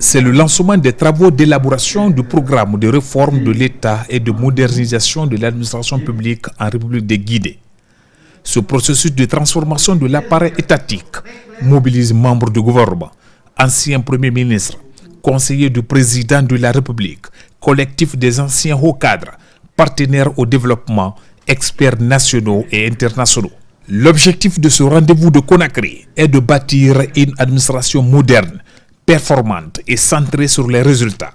C'est le lancement des travaux d'élaboration du programme de réforme de l'État et de modernisation de l'administration publique en République de Guinée. Ce processus de transformation de l'appareil étatique mobilise membres du gouvernement, anciens premiers ministres, conseillers du président de la République, collectifs des anciens hauts cadres, partenaires au développement, experts nationaux et internationaux. L'objectif de ce rendez-vous de Conakry est de bâtir une administration moderne, performante et centrée sur les résultats,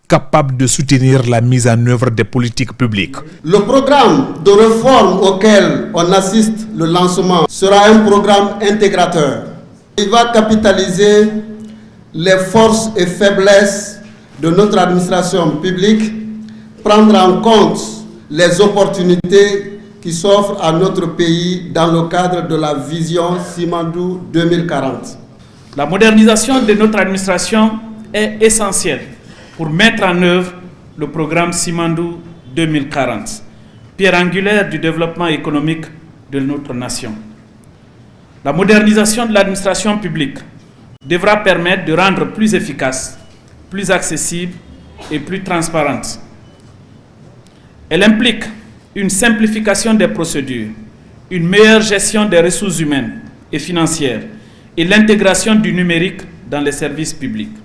capable de soutenir la mise en œuvre des politiques publiques. Le programme de réforme auquel on assiste le lancement sera un programme intégrateur. Il va capitaliser les forces et faiblesses de notre administration publique, prendre en compte les opportunités qui s'offrent à notre pays dans le cadre de la vision Simandou 2040. La modernisation de notre administration est essentielle pour mettre en œuvre le programme Simandou 2040, pierre angulaire du développement économique de notre nation. La modernisation de l'administration publique devra permettre de rendre plus efficace, plus accessible et plus transparente. Elle implique une simplification des procédures, une meilleure gestion des ressources humaines et financières et l'intégration du numérique dans les services publics.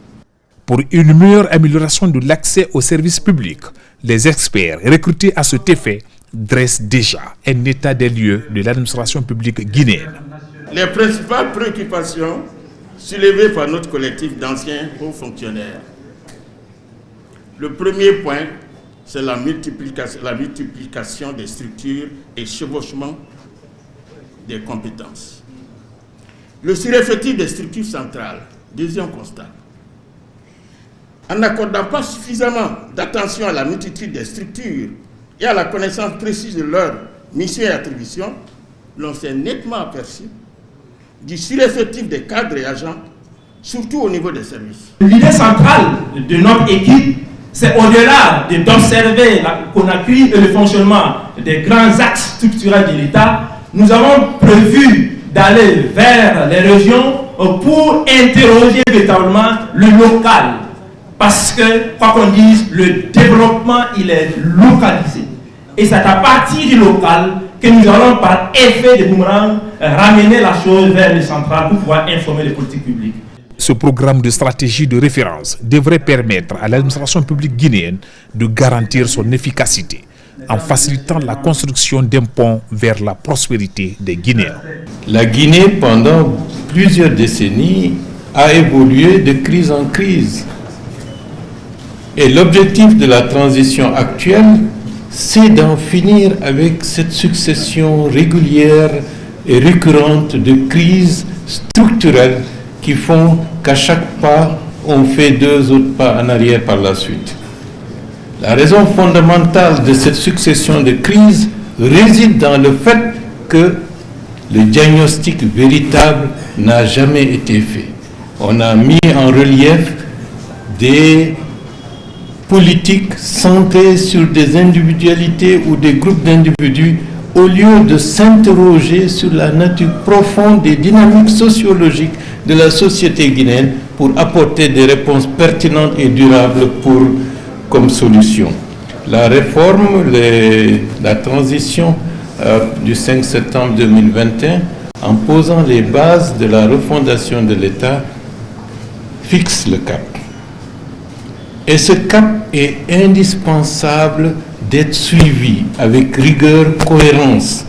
Pour une meilleure amélioration de l'accès aux services publics, les experts recrutés à cet effet dressent déjà un état des lieux de l'administration publique guinéenne. Les principales préoccupations soulevées par notre collectif d'anciens hauts fonctionnaires. Le premier point, c'est la multiplication des structures et chevauchement des compétences. Le sureffectif des structures centrales, deuxième constat. En n'accordant pas suffisamment d'attention à la multitude des structures et à la connaissance précise de leurs missions et attributions, l'on s'est nettement aperçu du sureffectif des cadres et agents, surtout au niveau des services. L'idée centrale de notre équipe, c'est au-delà d'observer la Conakry et le fonctionnement des grands axes structurels de l'État, nous avons prévu d'aller vers les régions pour interroger véritablement le local. Parce que, quoi qu'on dise, le développement, il est localisé. Et c'est à partir du local que nous allons, par effet de boomerang, ramener la chose vers le central pour pouvoir informer les politiques publiques. Ce programme de stratégie de référence devrait permettre à l'administration publique guinéenne de garantir son efficacité en facilitant la construction d'un pont vers la prospérité des Guinéens. La Guinée, pendant plusieurs décennies, a évolué de crise en crise. Et l'objectif de la transition actuelle, c'est d'en finir avec cette succession régulière et récurrente de crises structurelles qui font qu'à chaque pas, on fait 2 autres pas en arrière par la suite. La raison fondamentale de cette succession de crises réside dans le fait que le diagnostic véritable n'a jamais été fait. On a mis en relief des politiques centrées sur des individualités ou des groupes d'individus au lieu de s'interroger sur la nature profonde des dynamiques sociologiques de la société guinéenne pour apporter des réponses pertinentes et durables comme solution. La réforme, la transition du 5 septembre 2021, en posant les bases de la refondation de l'État, fixe le cap. Et ce cap est indispensable d'être suivi avec rigueur, cohérence.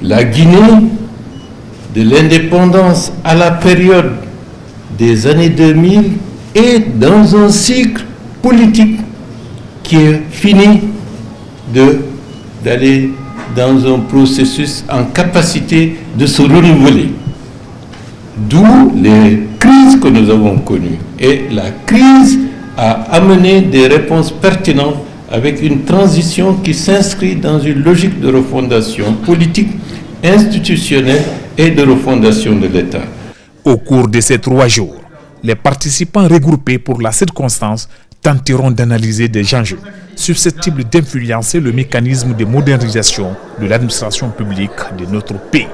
La Guinée, de l'indépendance à la période des années 2000, est dans un cycle politique qui est fini d'aller dans un processus en capacité de se renouveler. D'où les crises que nous avons connues. Et la crise a amené des réponses pertinentes avec une transition qui s'inscrit dans une logique de refondation politique, institutionnelle et de refondation de l'État. Au cours de ces 3 jours, les participants regroupés pour la circonstance tenteront d'analyser des enjeux susceptibles d'influencer le mécanisme de modernisation de l'administration publique de notre pays.